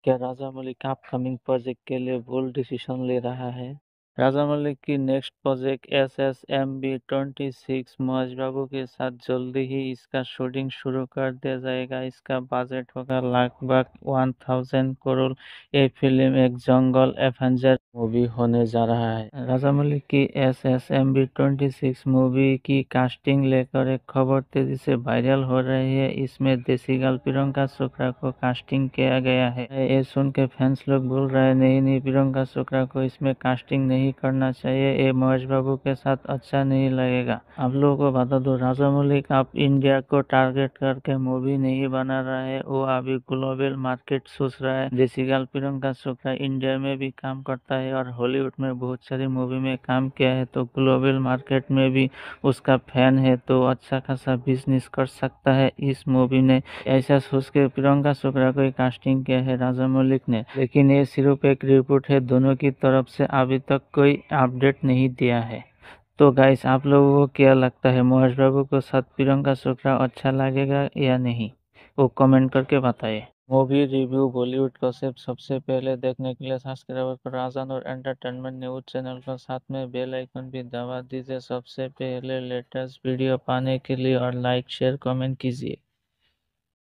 क्या राजा Malik upcoming project के लिए बोल्ड डिसीजन ले रहा है? राजा मलिक की नेक्स्ट प्रोजेक्ट SSMB-26 महेश बाबू के साथ जल्दी ही इसका शूटिंग शुरू कर दिया जाएगा। इसका बजट होगा लगभग 1000 करोड़। ये फिल्म एक जंगल एवेंजर मूवी होने जा रहा है। राजा मलिक की SSMB-26 मूवी की कास्टिंग लेकर एक खबर तेजी से वायरल हो रही है। इसमें देसी गर्ल प्रियंका चोपड़ा को कास्टिंग किया गया है। ये सुन के फैंस लोग बोल रहे हैं नहीं, प्रियंका चोपड़ा को इसमें कास्टिंग नहीं करना चाहिए, ये महेश बाबू के साथ अच्छा नहीं लगेगा। आप लोगों को बता दो, राजा मलिक अब इंडिया को टारगेट करके मूवी नहीं बना रहा है, वो अभी ग्लोबल मार्केट सोच रहा है। देसी गर्ल प्रियंका चोपड़ा इंडिया में भी काम करता है और हॉलीवुड में बहुत सारी मूवी में काम किया है, तो ग्लोबल मार्केट में भी उसका फैन है, तो अच्छा खासा बिजनेस कर सकता है इस मूवी ने। ऐसा सोच के प्रियंका चोपड़ा को कास्टिंग किया है राजा मलिक ने, लेकिन ये सिर्फ एक रिपोर्ट है, दोनों की तरफ से अभी तक कोई अपडेट नहीं दिया है। तो गाइस, आप लोगों को क्या लगता है, महेश बाबू को साथ प्रियंका चोपड़ा अच्छा लगेगा या नहीं, वो कमेंट करके बताइए। मूवी रिव्यू बॉलीवुड गॉसिप सबसे पहले देखने के लिए सब्सक्राइब करो आजान और एंटरटेनमेंट न्यूज चैनल को, साथ में बेल आइकन भी दबा दीजिए सबसे पहले लेटेस्ट वीडियो पाने के लिए, और लाइक शेयर कमेंट कीजिए।